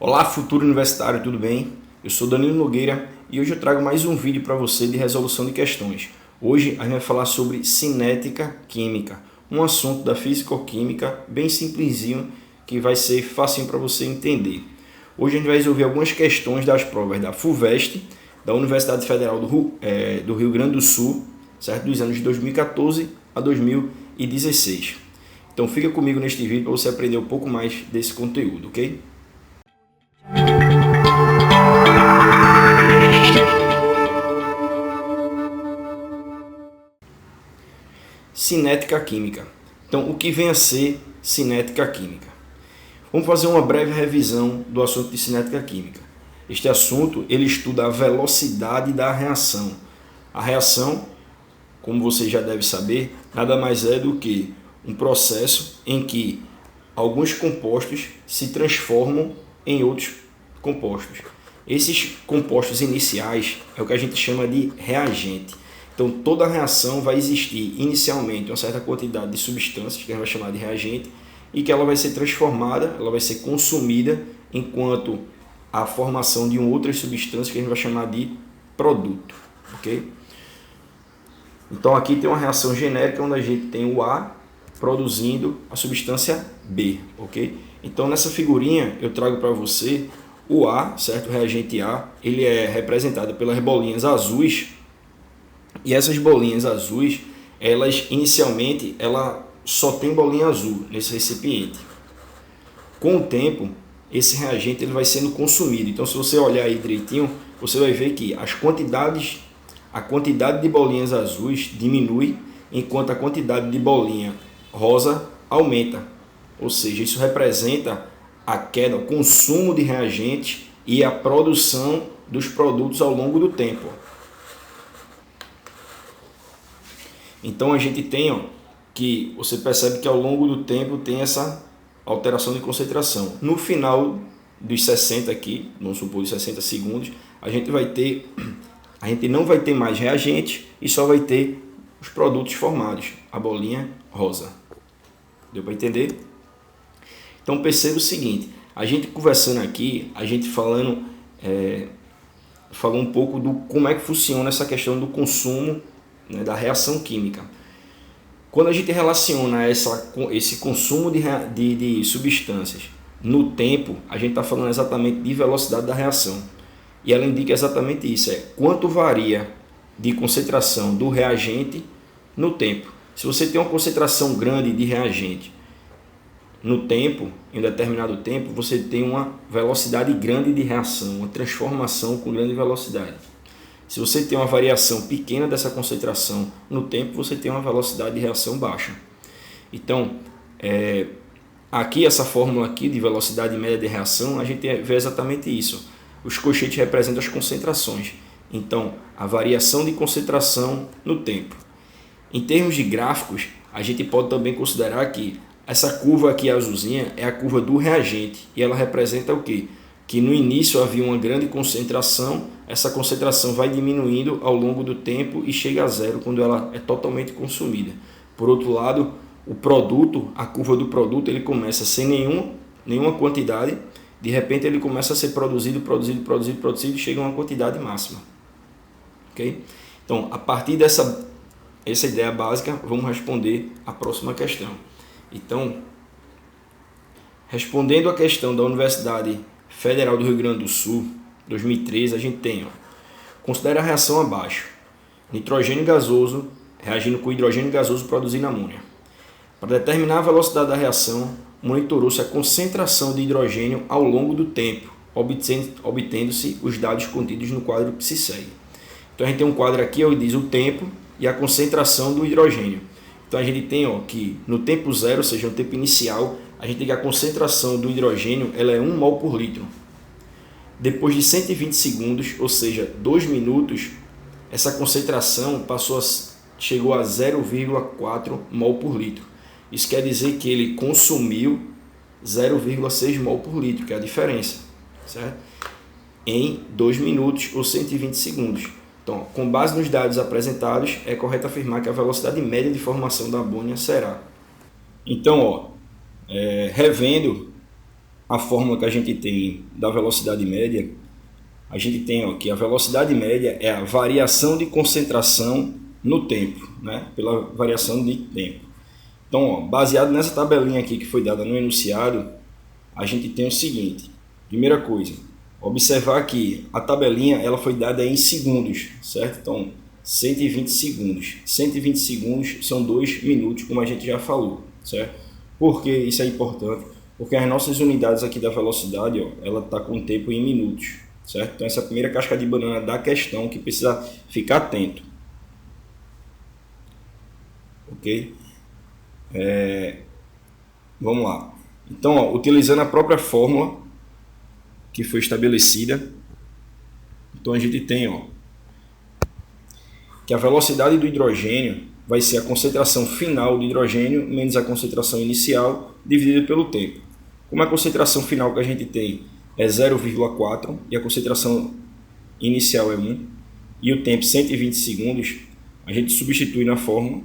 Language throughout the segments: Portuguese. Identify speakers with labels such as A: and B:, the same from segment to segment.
A: Olá, futuro universitário, tudo bem? Eu sou Danilo Nogueira e hoje eu trago mais um vídeo para você de resolução de questões. Hoje a gente vai falar sobre cinética química, um assunto da físico-química bem simplesinho que vai ser facinho para você entender. Hoje a gente vai resolver algumas questões das provas da FUVEST, da Universidade Federal do Rio Grande do Sul, certo? Dos anos de 2014 a 2016. Então fica comigo neste vídeo para você aprender um pouco mais desse conteúdo, ok? Cinética química. Então, o que vem a ser cinética química? Vamos fazer uma breve revisão do assunto de cinética química. Este assunto ele estuda a velocidade da reação. A reação, como você já deve saber, nada mais é do que um processo em que alguns compostos se transformam em outros compostos. Esses compostos iniciais é o que a gente chama de reagente. Então, toda reação vai existir inicialmente uma certa quantidade de substâncias, que a gente vai chamar de reagente, e que ela vai ser transformada, ela vai ser consumida enquanto a formação de outras substâncias que a gente vai chamar de produto. Ok? Então, aqui tem uma reação genérica onde a gente tem o A produzindo a substância B. Ok? Então, nessa figurinha eu trago para você o A, certo? O reagente A, ele é representado pelas bolinhas azuis. E essas bolinhas azuis, elas inicialmente ela só tem bolinha azul nesse recipiente. Com o tempo, esse reagente ele vai sendo consumido. Então, se você olhar aí direitinho, você vai ver que a quantidade de bolinhas azuis diminui, enquanto a quantidade de bolinha rosa aumenta. Ou seja, isso representa a queda, o consumo de reagentes e a produção dos produtos ao longo do tempo. Então a gente tem que você percebe que ao longo do tempo tem essa alteração de concentração. No final dos 60 aqui, vamos supor de 60 segundos, a gente não vai ter mais reagente e só vai ter os produtos formados, a bolinha rosa. Deu para entender? Então perceba o seguinte, a gente conversando aqui, a gente falou um pouco do como é que funciona essa questão do consumo, né, da reação química. Quando a gente relaciona esse consumo de substâncias no tempo, a gente está falando exatamente de velocidade da reação. E ela indica exatamente isso, quanto varia de concentração do reagente no tempo. Se você tem uma concentração grande de reagente no tempo, em um determinado tempo, você tem uma velocidade grande de reação, uma transformação com grande velocidade. Se você tem uma variação pequena dessa concentração no tempo, você tem uma velocidade de reação baixa. Então, aqui essa fórmula aqui de velocidade média de reação, a gente vê exatamente isso. Os coeficientes representam as concentrações. Então, a variação de concentração no tempo. Em termos de gráficos, a gente pode também considerar que essa curva aqui azulzinha é a curva do reagente. E ela representa o quê? Que no início havia uma grande concentração, essa concentração vai diminuindo ao longo do tempo e chega a zero quando ela é totalmente consumida. Por outro lado, o produto, a curva do produto, ele começa sem nenhuma quantidade, de repente ele começa a ser produzido e chega a uma quantidade máxima. Okay? Então, a partir dessa ideia básica, vamos responder a próxima questão. Então, respondendo a questão da Universidade Federal do Rio Grande do Sul, 2013, a gente tem, considera a reação abaixo. Nitrogênio gasoso reagindo com hidrogênio gasoso produzindo amônia. Para determinar a velocidade da reação, monitorou-se a concentração de hidrogênio ao longo do tempo, obtendo-se os dados contidos no quadro que se segue. Então a gente tem um quadro aqui onde diz o tempo e a concentração do hidrogênio. Então a gente tem que no tempo zero, ou seja, no tempo inicial, a gente tem que a concentração do hidrogênio ela é 1 mol por litro. Depois de 120 segundos, ou seja, 2 minutos, essa concentração chegou a 0,4 mol por litro. Isso quer dizer que ele consumiu 0,6 mol por litro, que é a diferença, certo? Em 2 minutos ou 120 segundos. Então, com base nos dados apresentados, é correto afirmar que a velocidade média de formação da amônia será. Então, revendo a fórmula que a gente tem da velocidade média, a gente tem ó, que a velocidade média é a variação de concentração no tempo, né? Pela variação de tempo. Então, ó, baseado nessa tabelinha aqui que foi dada no enunciado, a gente tem o seguinte. Primeira coisa, observar que a tabelinha ela foi dada em segundos, certo? Então, 120 segundos. 120 segundos são 2 minutos, como a gente já falou, certo? Por que isso é importante? Porque as nossas unidades aqui da velocidade, ó, ela está com o tempo em minutos, certo? Então, essa é a primeira casca de banana da questão que precisa ficar atento. Ok? Vamos lá. Então, ó, utilizando a própria fórmula que foi estabelecida, então a gente tem ó, que a velocidade do hidrogênio vai ser a concentração final do hidrogênio menos a concentração inicial dividida pelo tempo. Como a concentração final que a gente tem é 0,4 e a concentração inicial é 1 e o tempo 120 segundos, a gente substitui na fórmula.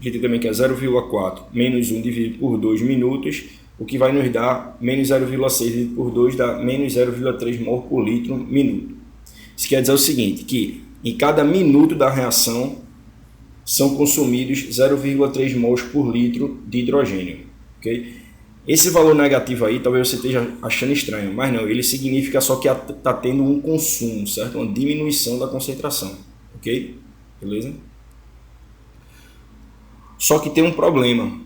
A: A gente também quer 0,4 menos 1 dividido por 2 minutos, o que vai nos dar menos 0,6 dividido por 2 dá menos 0,3 mol por litro minuto. Isso quer dizer o seguinte, que em cada minuto da reação são consumidos 0,3 mols por litro de hidrogênio. Okay? Esse valor negativo aí talvez você esteja achando estranho, mas não, ele significa só que está tendo um consumo, certo? Uma diminuição da concentração. Ok? Beleza? Só que tem um problema,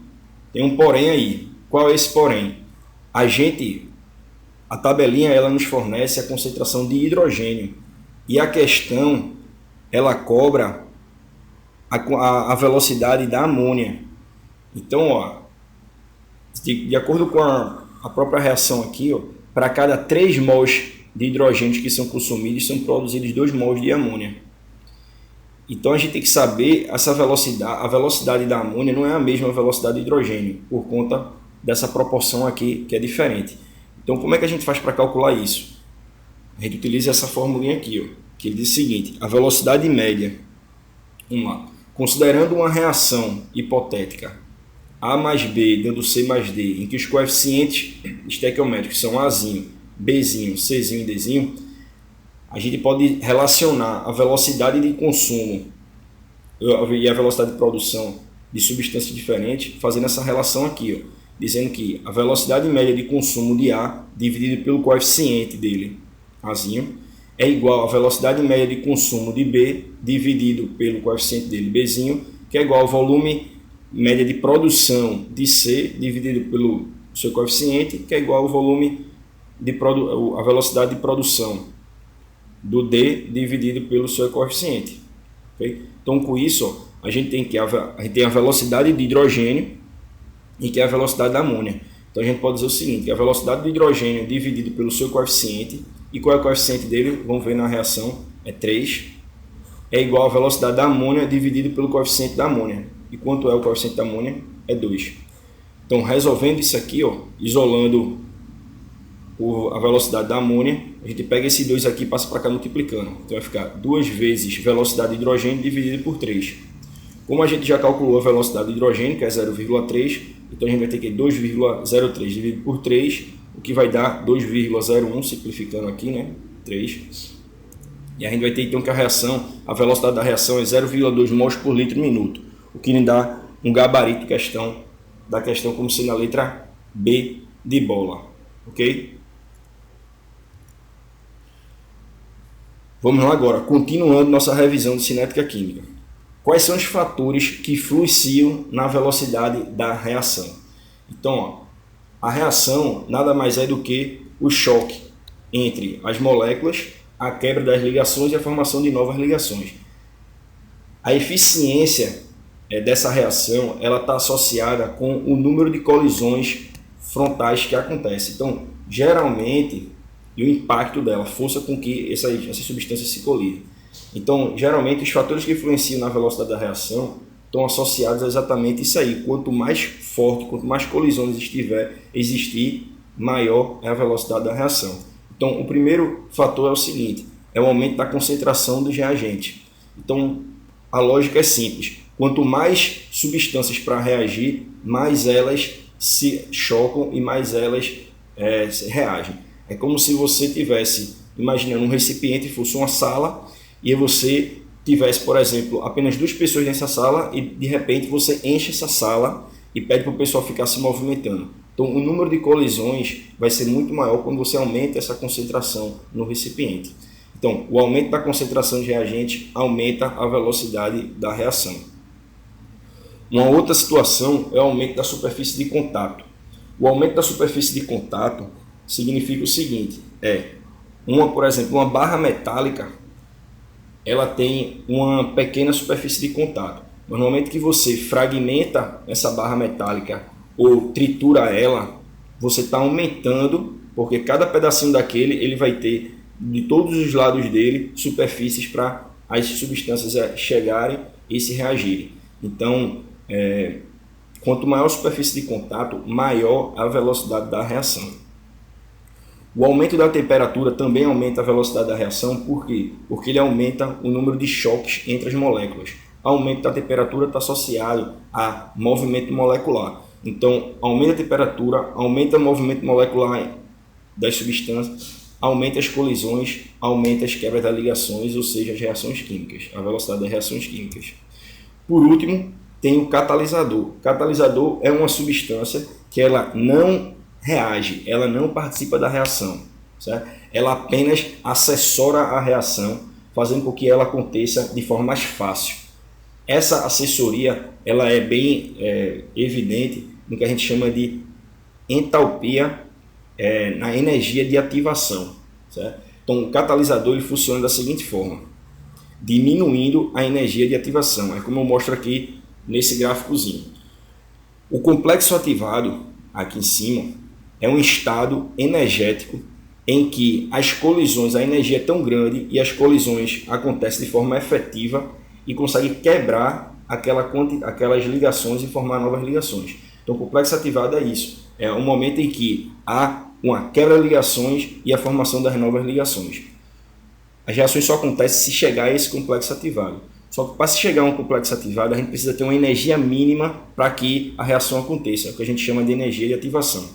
A: tem um porém aí. Qual é esse porém? A tabelinha ela nos fornece a concentração de hidrogênio e a questão ela cobra a velocidade da amônia. Então, ó, de acordo com a própria reação aqui, para cada 3 mols de hidrogênio que são consumidos, são produzidos 2 mols de amônia. Então a gente tem que saber essa velocidade, a velocidade da amônia não é a mesma velocidade do hidrogênio, por conta dessa proporção aqui que é diferente. Então como é que a gente faz para calcular isso? A gente utiliza essa formulinha aqui, que ele diz o seguinte, a velocidade média, vamos lá, considerando uma reação hipotética A mais B dando C mais D, em que os coeficientes estequiométricos são Azinho, Bzinho, Czinho e Dzinho, a gente pode relacionar a velocidade de consumo e a velocidade de produção de substâncias diferentes, fazendo essa relação aqui, dizendo que a velocidade média de consumo de A dividido pelo coeficiente dele, Azinho, é igual à velocidade média de consumo de B dividido pelo coeficiente dele, Bzinho, que é igual ao volume média de produção de C dividido pelo seu coeficiente, que é igual ao volume a velocidade de produção do D dividido pelo seu coeficiente. Okay? Então, com isso, a gente tem a velocidade de hidrogênio e que é a velocidade da amônia. Então, a gente pode dizer o seguinte, que a velocidade do hidrogênio dividido pelo seu coeficiente, e qual é o coeficiente dele? Vamos ver na reação, é 3, é igual à velocidade da amônia dividido pelo coeficiente da amônia. E quanto é o coeficiente da amônia? É 2. Então, resolvendo isso aqui, isolando a velocidade da amônia, a gente pega esse 2 aqui e passa para cá multiplicando. Então vai ficar 2 vezes velocidade de hidrogênio dividido por 3. Como a gente já calculou a velocidade do hidrogênio, que é 0,3, então a gente vai ter que 2,03 dividido por 3, o que vai dar 2,01, simplificando aqui, né? 3. E a gente vai ter então que a velocidade da reação é 0,2 mols por litro minuto, o que nos dá um gabarito da questão como sendo a letra B de bola. Ok? Vamos lá agora, continuando nossa revisão de cinética química. Quais são os fatores que influenciam na velocidade da reação? Então, a reação nada mais é do que o choque entre as moléculas, a quebra das ligações e a formação de novas ligações. A eficiência dessa reação ela está associada com o número de colisões frontais que acontecem. Então, geralmente, e o impacto dela, a força com que essas substâncias se colidem. Então, geralmente, os fatores que influenciam na velocidade da reação estão associados a exatamente isso aí. Quanto mais forte, quanto mais colisões existir, maior é a velocidade da reação. Então, o primeiro fator é o seguinte, é o aumento da concentração dos reagentes. Então, a lógica é simples. Quanto mais substâncias para reagir, mais elas se chocam e mais elas reagem. É como se você tivesse, imaginando um recipiente, fosse uma sala, e você tivesse, por exemplo, apenas 2 pessoas nessa sala, e de repente você enche essa sala e pede para o pessoal ficar se movimentando. Então o número de colisões vai ser muito maior quando você aumenta essa concentração no recipiente. Então o aumento da concentração de reagente aumenta a velocidade da reação. Uma outra situação é o aumento da superfície de contato. O aumento da superfície de contato significa o seguinte, por exemplo, uma barra metálica, ela tem uma pequena superfície de contato. Mas no momento que você fragmenta essa barra metálica ou tritura ela, você está aumentando, porque cada pedacinho daquele ele vai ter, de todos os lados dele, superfícies para as substâncias chegarem e se reagirem. Então, quanto maior a superfície de contato, maior a velocidade da reação. O aumento da temperatura também aumenta a velocidade da reação, por quê? Porque ele aumenta o número de choques entre as moléculas. O aumento da temperatura está associado a movimento molecular. Então, aumenta a temperatura, aumenta o movimento molecular das substâncias, aumenta as colisões, aumenta as quebras das ligações, ou seja, as reações químicas, a velocidade das reações químicas. Por último, tem o catalisador. O catalisador é uma substância que ela não reage, ela não participa da reação, certo? Ela apenas assessora a reação, fazendo com que ela aconteça de forma mais fácil. Essa assessoria ela é bem evidente no que a gente chama de entalpia na energia de ativação, certo? Então o catalisador ele funciona da seguinte forma, diminuindo a energia de ativação, é como eu mostro aqui nesse gráficozinho. O complexo ativado, aqui em cima, é um estado energético em que as colisões, a energia é tão grande e as colisões acontecem de forma efetiva e consegue quebrar aquelas ligações e formar novas ligações. Então o complexo ativado é isso, é um momento em que há uma quebra de ligações e a formação das novas ligações. As reações só acontecem se chegar a esse complexo ativado. Só que para se chegar a um complexo ativado, a gente precisa ter uma energia mínima para que a reação aconteça, é o que a gente chama de energia de ativação.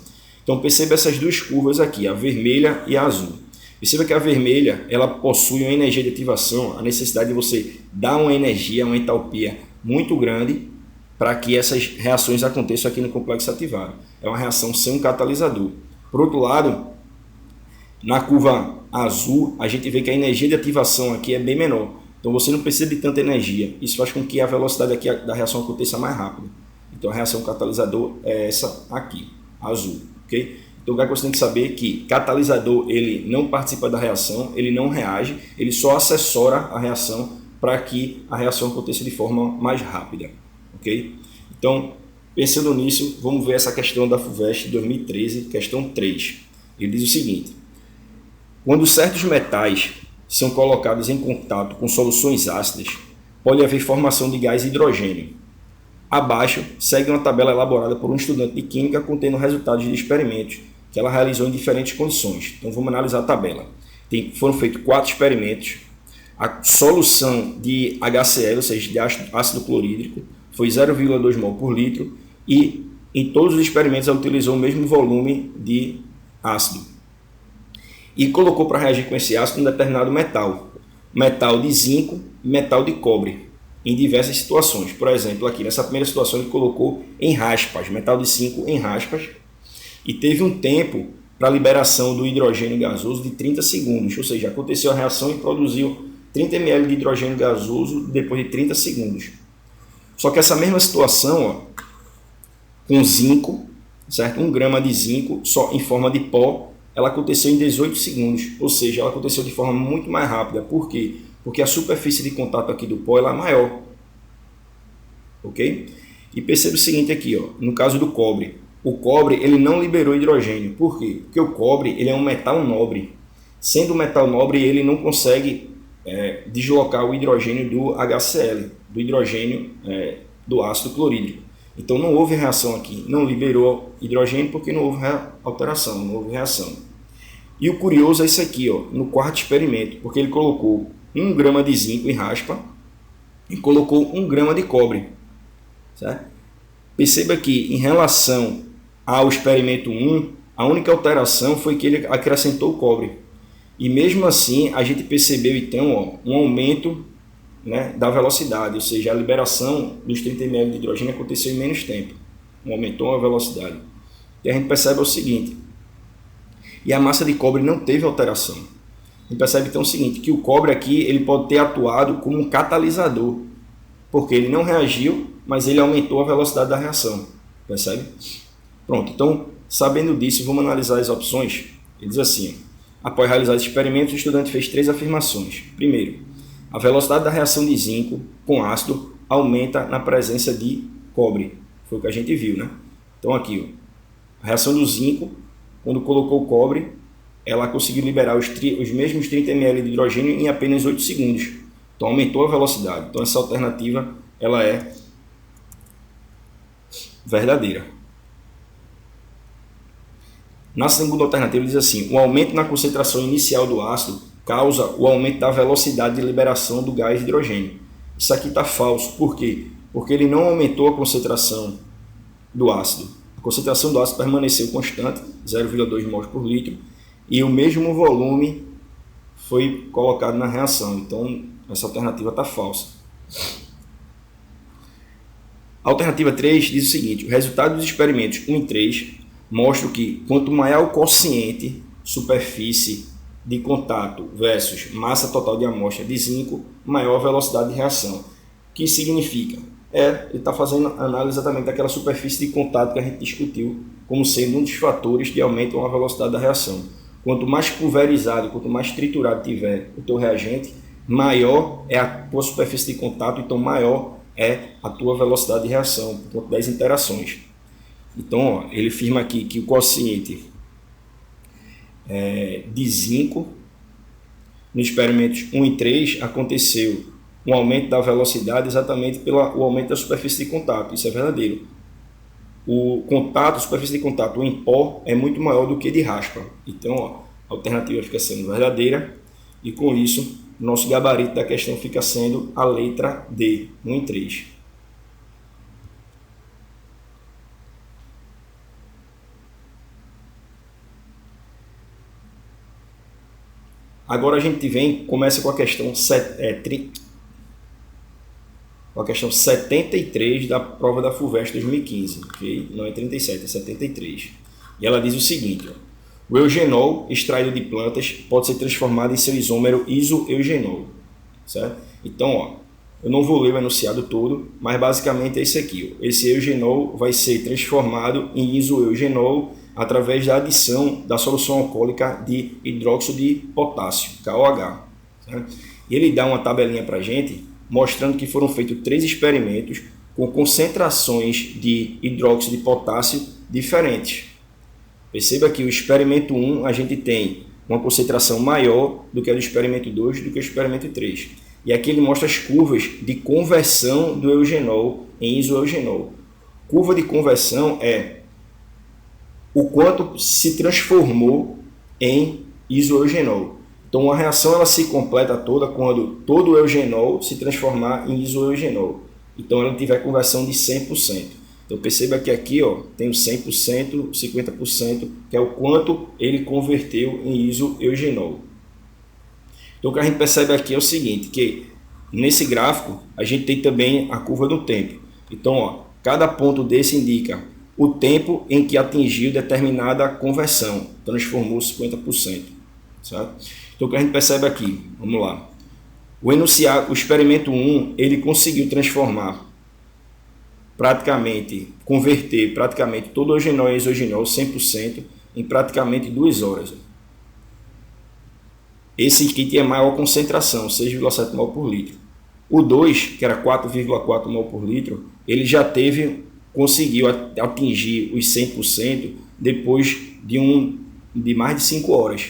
A: Então perceba essas 2 curvas aqui, a vermelha e a azul. Perceba que a vermelha ela possui uma energia de ativação, a necessidade de você dar uma energia, uma entalpia muito grande para que essas reações aconteçam aqui no complexo ativado. É uma reação sem um catalisador. Por outro lado, na curva azul, a gente vê que a energia de ativação aqui é bem menor. Então você não precisa de tanta energia. Isso faz com que a velocidade aqui da reação aconteça mais rápido. Então a reação catalisador é essa aqui, azul. Okay? Então o que você tem que saber é que catalisador ele não participa da reação, ele não reage, ele só assessora a reação para que a reação aconteça de forma mais rápida. Okay? Então, pensando nisso, vamos ver essa questão da FUVEST 2013, questão 3. Ele diz o seguinte: quando certos metais são colocados em contato com soluções ácidas, pode haver formação de gás hidrogênio. Abaixo, segue uma tabela elaborada por um estudante de química contendo resultados de experimentos que ela realizou em diferentes condições. Então vamos analisar a tabela. Foram feitos 4 experimentos. A solução de HCl, ou seja, de ácido clorídrico, foi 0,2 mol por litro e em todos os experimentos ela utilizou o mesmo volume de ácido. E colocou para reagir com esse ácido um determinado metal de zinco e metal de cobre, em diversas situações. Por exemplo, aqui nessa primeira situação ele colocou em raspas, metal de zinco em raspas, e teve um tempo para a liberação do hidrogênio gasoso de 30 segundos, ou seja, aconteceu a reação e produziu 30 ml de hidrogênio gasoso depois de 30 segundos. Só que essa mesma situação, com zinco, certo? 1 grama de zinco só em forma de pó, ela aconteceu em 18 segundos, ou seja, ela aconteceu de forma muito mais rápida. Por quê? Porque a superfície de contato aqui do pó ela é maior. Ok? E perceba o seguinte aqui, no caso do cobre. O cobre ele não liberou hidrogênio. Por quê? Porque o cobre ele é um metal nobre. Sendo um metal nobre, ele não consegue deslocar o hidrogênio do HCl, do hidrogênio do ácido clorídrico. Então não houve reação aqui, não liberou hidrogênio porque não houve alteração, não houve reação. E o curioso é isso aqui, no quarto experimento, porque ele colocou 1 grama de zinco em raspa e colocou 1 grama de cobre. Certo? Perceba que em relação ao experimento 1, A única alteração foi que ele acrescentou o cobre. E mesmo assim, a gente percebeu então um aumento, né, da velocidade, ou seja, a liberação dos 30 ml de hidrogênio aconteceu em menos tempo. Aumentou a velocidade. E a gente percebe o seguinte, e a massa de cobre não teve alteração. A gente percebe então o seguinte, que o cobre aqui ele pode ter atuado como um catalisador, porque ele não reagiu, mas ele aumentou a velocidade da reação. Percebe? Pronto, então, sabendo disso, vamos analisar as opções. Ele diz assim, após realizar esse experimento, o estudante fez 3 afirmações. Primeiro, a velocidade da reação de zinco com ácido aumenta na presença de cobre. Foi o que a gente viu, né? Então aqui, a reação do zinco, quando colocou o cobre, ela conseguiu liberar os mesmos 30 ml de hidrogênio em apenas 8 segundos. Então aumentou a velocidade. Então essa alternativa ela é verdadeira. Na segunda alternativa diz assim, o aumento na concentração inicial do ácido causa o aumento da velocidade de liberação do gás de hidrogênio. Isso aqui está falso. Por quê? Porque ele não aumentou a concentração do ácido. A concentração do ácido permaneceu constante, 0,2 mols por litro, e o mesmo volume foi colocado na reação. Então, essa alternativa está falsa. A alternativa 3 diz o seguinte, o resultado dos experimentos 1 e 3 mostra que quanto maior o quociente superfície de contato versus massa total de amostra de zinco, maior a velocidade de reação. O que significa? Ele está fazendo análise exatamente daquela superfície de contato que a gente discutiu como sendo um dos fatores que aumentam a velocidade da reação. Quanto mais pulverizado, quanto mais triturado tiver o teu reagente, maior é a tua superfície de contato, então maior é a tua velocidade de reação, por conta das interações. Então, ele afirma aqui que o quociente de zinco, nos experimentos 1 e 3, aconteceu um aumento da velocidade exatamente pelo aumento da superfície de contato. Isso é verdadeiro. O contato, a superfície de contato em pó é muito maior do que de raspa. Então, a alternativa fica sendo verdadeira e com isso, nosso gabarito da questão fica sendo a letra D, 1 e 3. Agora a gente começa com a questão 73 da prova da FUVEST 2015, okay? Não é 37, é 73. E ela diz o seguinte, o eugenol extraído de plantas pode ser transformado em seu isômero isoeugenol, certo? Então, eu não vou ler o enunciado todo, mas basicamente é isso aqui. Esse eugenol vai ser transformado em isoeugenol através da adição da solução alcoólica de hidróxido de potássio, KOH. Certo? E ele dá uma tabelinha para a gente, mostrando que foram feitos 3 experimentos com concentrações de hidróxido de potássio diferentes. Perceba que o experimento 1 a gente tem uma concentração maior do que a do experimento 2, do que o experimento 3. E aqui ele mostra as curvas de conversão do eugenol em isoeugenol. Curva de conversão é o quanto se transformou em isoeugenol. Então a reação ela se completa toda quando todo o eugenol se transformar em isoeugenol. Então ela tiver conversão de 100%. Então perceba que aqui tem o 100%, 50%, que é o quanto ele converteu em isoeugenol. Então o que a gente percebe aqui é o seguinte, que nesse gráfico a gente tem também a curva do tempo. Então cada ponto desse indica o tempo em que atingiu determinada conversão, transformou 50%. Certo? Então o que a gente percebe aqui, vamos lá. O experimento 1, ele conseguiu converter praticamente todo o eugenol e isogenol 100% em praticamente 2 horas. Esse aqui tinha maior concentração, 6,7 mol por litro. O 2, que era 4,4 mol por litro, ele já conseguiu atingir os 100% depois de mais de 5 horas.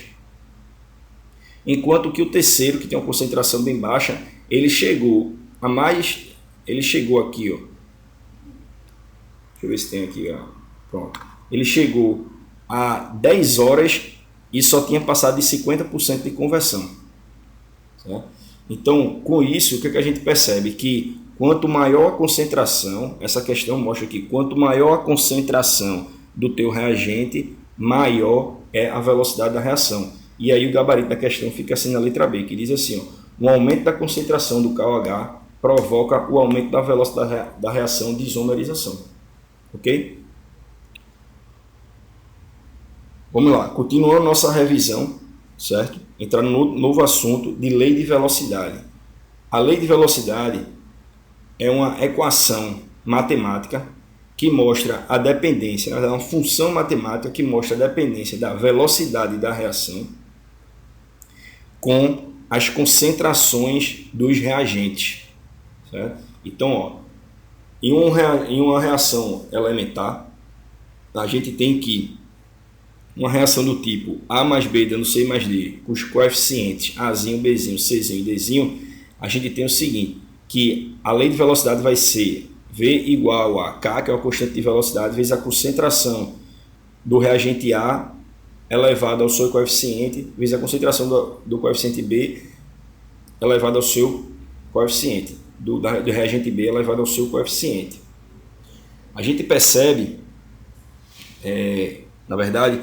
A: Enquanto que o terceiro, que tem uma concentração bem baixa, ele chegou aqui, deixa eu ver se tem aqui, pronto. Ele chegou a 10 horas e só tinha passado de 50% de conversão. Certo? Então, com isso, o que a gente percebe? Que quanto maior a concentração, essa questão mostra que quanto maior a concentração do teu reagente, maior é a velocidade da reação. E aí o gabarito da questão fica assim na letra B, que diz assim, ó, um aumento da concentração do KOH provoca o aumento da velocidade da reação de isomerização. Ok? Vamos lá, continuando nossa revisão, certo? Entrar no novo assunto de lei de velocidade. A lei de velocidade é uma equação matemática que mostra a dependência, é uma função matemática que mostra a dependência da velocidade da reação com as concentrações dos reagentes. Certo? Então, ó, em uma reação elementar, a gente tem que uma reação do tipo A mais B dando C mais D, com os coeficientes Azinho, Bzinho, Czinho e Dzinho, a gente tem o seguinte, que a lei de velocidade vai ser V igual a K, que é uma constante de velocidade, vezes a concentração do reagente A elevado ao seu coeficiente, vezes a concentração do coeficiente B elevado ao seu coeficiente, do reagente B elevado ao seu coeficiente. A gente percebe, na verdade,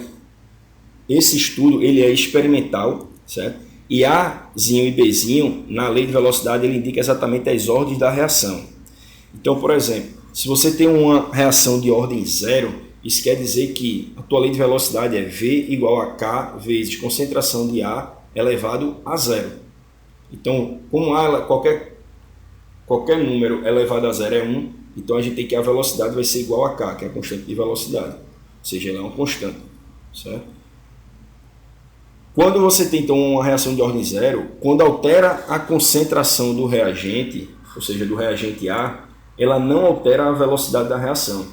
A: esse estudo ele é experimental, certo? E Azinho e Bzinho, na lei de velocidade, ele indica exatamente as ordens da reação. Então, por exemplo, se você tem uma reação de ordem zero, isso quer dizer que a tua lei de velocidade é V igual a K vezes concentração de A elevado a zero. Então, como qualquer número elevado a zero é 1, então a gente tem que a velocidade vai ser igual a K, que é a constante de velocidade. Ou seja, ela é uma constante, certo? Quando você tem então uma reação de ordem zero, quando altera a concentração do reagente, ou seja, do reagente A, ela não altera a velocidade da reação.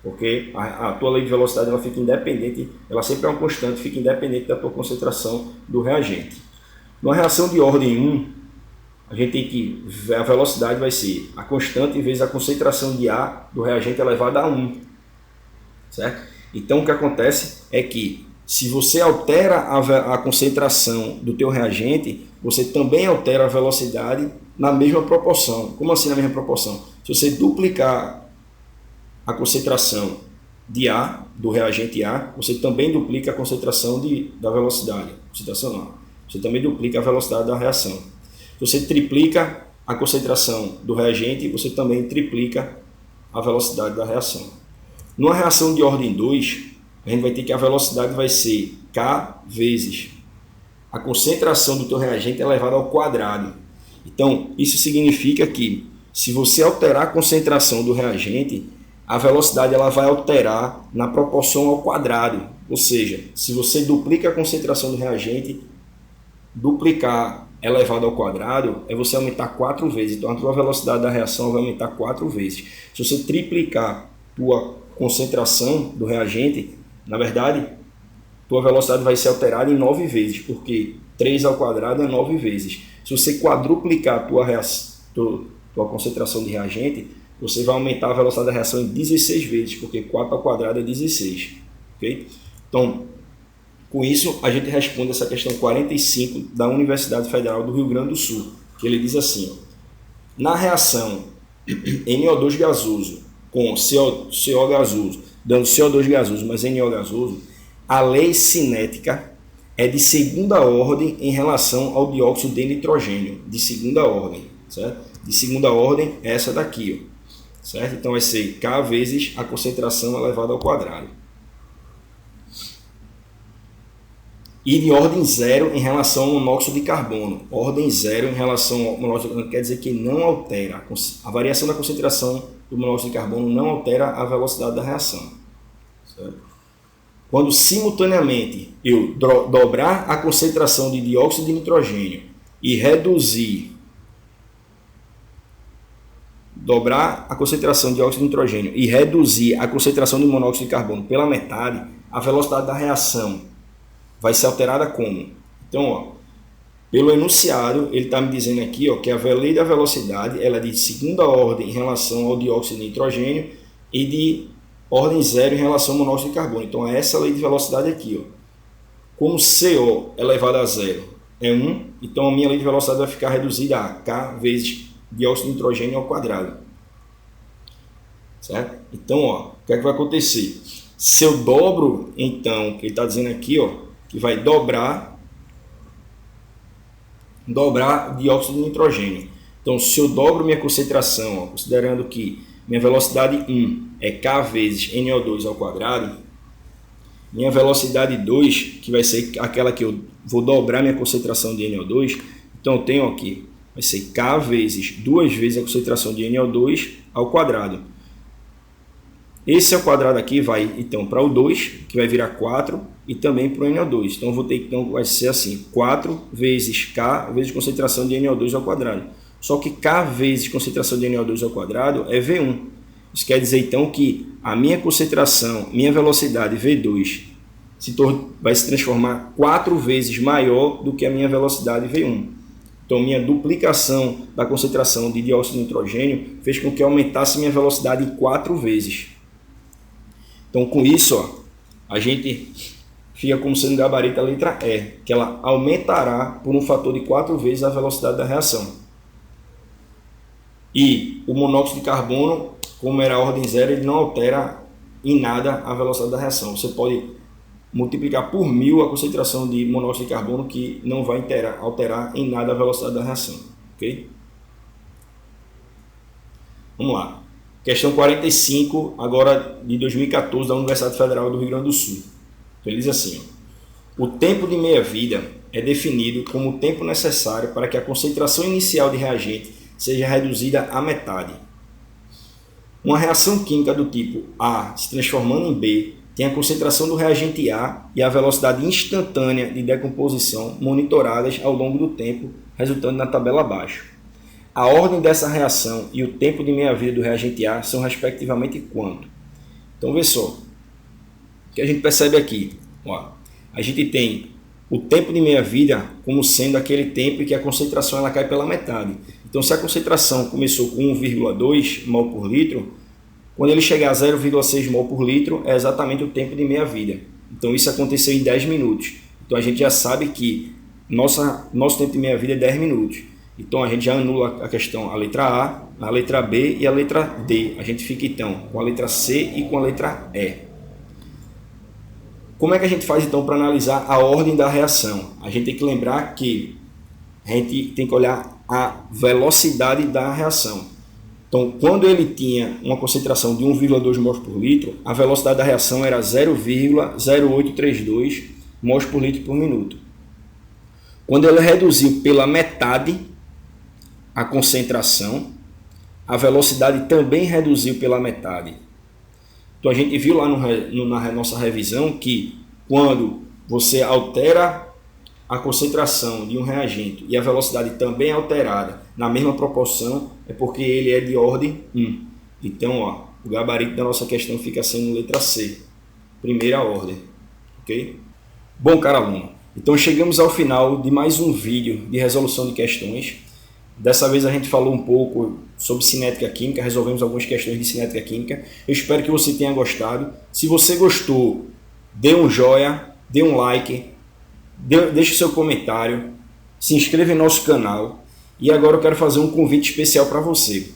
A: Porque a tua lei de velocidade ela fica independente, ela sempre é uma constante, fica independente da tua concentração do reagente. Numa reação de ordem 1, a gente tem que a velocidade vai ser a constante vezes a concentração de A do reagente elevada a 1. Certo? Então o que acontece é que se você altera a concentração do teu reagente, você também altera a velocidade na mesma proporção. Como assim na mesma proporção? Se você duplicar a concentração de A, do reagente A, você também duplica a concentração da velocidade. Concentração não. Você também duplica a velocidade da reação. Se você triplica a concentração do reagente, você também triplica a velocidade da reação. Numa reação de ordem 2, a gente vai ter que a velocidade vai ser K vezes a concentração do teu reagente elevada ao quadrado. Então, isso significa que se você alterar a concentração do reagente, a velocidade ela vai alterar na proporção ao quadrado. Ou seja, se você duplica a concentração do reagente, duplicar elevado ao quadrado é você aumentar 4 vezes. Então, a tua velocidade da reação vai aumentar 4 vezes. Se você triplicar a tua concentração do reagente, na verdade, tua velocidade vai ser alterada em 9 vezes, porque 3 ao quadrado é 9 vezes. Se você quadruplicar a tua concentração de reagente, você vai aumentar a velocidade da reação em 16 vezes, porque 4 ao quadrado é 16. Okay? Então, com isso, a gente responde essa questão 45 da Universidade Federal do Rio Grande do Sul, que ele diz assim, ó, na reação NO2 gasoso com CO gasoso, dando CO2 gasoso mais NO gasoso, a lei cinética é de segunda ordem em relação ao dióxido de nitrogênio, de segunda ordem, certo? De segunda ordem é essa daqui, ó, certo? Então vai ser K vezes a concentração elevada ao quadrado. E de ordem zero em relação ao monóxido de carbono. Ordem zero em relação ao monóxido de carbono quer dizer que não altera. A variação da concentração do monóxido de carbono não altera a velocidade da reação. Certo? Quando simultaneamente eu dobrar a concentração de dióxido de nitrogênio e reduzir, dobrar a concentração de dióxido de nitrogênio e reduzir a concentração de monóxido de carbono pela metade, a velocidade da reação vai ser alterada como? Então, ó, pelo enunciado, ele está me dizendo aqui, ó, que a lei da velocidade ela é de segunda ordem em relação ao dióxido de nitrogênio e de ordem zero em relação ao monóxido de carbono. Então, é essa lei de velocidade aqui. Ó. Como CO elevado a zero é 1, então a minha lei de velocidade vai ficar reduzida a K vezes dióxido de nitrogênio ao quadrado. Certo? Então, ó, o que é que vai acontecer? Se eu dobro, então, que ele está dizendo aqui, ó, que vai dobrar o dióxido de nitrogênio. Então, se eu dobro minha concentração, ó, considerando que minha velocidade 1 é K vezes NO2 ao quadrado, minha velocidade 2, que vai ser aquela que eu vou dobrar minha concentração de NO2, então eu tenho aqui, vai ser K vezes 2 vezes a concentração de NO2 ao quadrado. Esse ao quadrado aqui vai então para o 2, que vai virar 4, e também para o NO2. Então, então vai ser assim, 4 vezes K vezes concentração de NO2 ao quadrado. Só que K vezes concentração de NO2 ao quadrado é V1. Isso quer dizer então que a minha concentração, minha velocidade V2 vai se transformar 4 vezes maior do que a minha velocidade V1. Então, minha duplicação da concentração de dióxido de nitrogênio fez com que eu aumentasse minha velocidade em 4 vezes. Então, com isso, ó, a gente fica como sendo gabarito a letra E, que ela aumentará por um fator de 4 vezes a velocidade da reação. E o monóxido de carbono, como era a ordem zero, ele não altera em nada a velocidade da reação. Você pode multiplicar por 1000 a concentração de monóxido de carbono, que não vai alterar em nada a velocidade da reação. Ok? Vamos lá. Questão 45, agora de 2014, da Universidade Federal do Rio Grande do Sul. Então, ele diz assim: o tempo de meia-vida é definido como o tempo necessário para que a concentração inicial de reagente seja reduzida à metade. Uma reação química do tipo A se transformando em B tem a concentração do reagente A e a velocidade instantânea de decomposição monitoradas ao longo do tempo, resultando na tabela abaixo. A ordem dessa reação e o tempo de meia-vida do reagente A são respectivamente quanto? Então, vê só. O que a gente percebe aqui? Ó, a gente tem o tempo de meia-vida como sendo aquele tempo em que a concentração ela cai pela metade. Então, se a concentração começou com 1,2 mol por litro, quando ele chegar a 0,6 mol por litro, é exatamente o tempo de meia-vida. Então, isso aconteceu em 10 minutos. Então, a gente já sabe que nosso tempo de meia-vida é 10 minutos. Então, a gente já anula a questão, a letra A, a letra B e a letra D. A gente fica, então, com a letra C e com a letra E. Como é que a gente faz, então, para analisar a ordem da reação? A gente tem que lembrar que a gente tem que olhar a velocidade da reação. Então, quando ele tinha uma concentração de 1,2 mols por litro, a velocidade da reação era 0,0832 mols por litro por minuto. Quando ele reduziu pela metade a concentração, a velocidade também reduziu pela metade. Então, a gente viu lá na nossa revisão que quando você altera a concentração de um reagente e a velocidade também é alterada na mesma proporção, é porque ele é de ordem 1. Então, ó, o gabarito da nossa questão fica sendo letra C, primeira ordem. Ok? Bom, cara aluno, então chegamos ao final de mais um vídeo de resolução de questões. Dessa vez a gente falou um pouco sobre cinética química, resolvemos algumas questões de cinética química. Eu espero que você tenha gostado. Se você gostou, dê um joinha, dê um like, deixe seu comentário, se inscreva em nosso canal. E agora eu quero fazer um convite especial para você.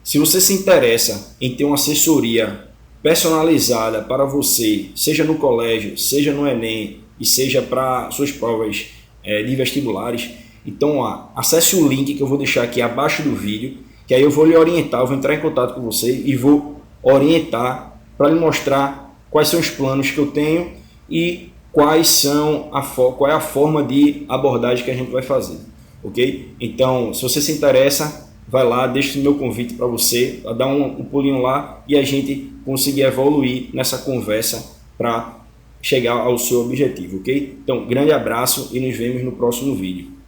A: Se você se interessa em ter uma assessoria personalizada para você, seja no colégio, seja no Enem e seja para suas provas de vestibulares, então acesse o link que eu vou deixar aqui abaixo do vídeo, que aí eu vou lhe orientar, eu vou entrar em contato com você e vou orientar para lhe mostrar quais são os planos que eu tenho e qual é a forma de abordagem que a gente vai fazer, ok? Então, se você se interessa, vai lá, deixa o meu convite para você, dá um pulinho lá e a gente conseguir evoluir nessa conversa para chegar ao seu objetivo, ok? Então, grande abraço e nos vemos no próximo vídeo.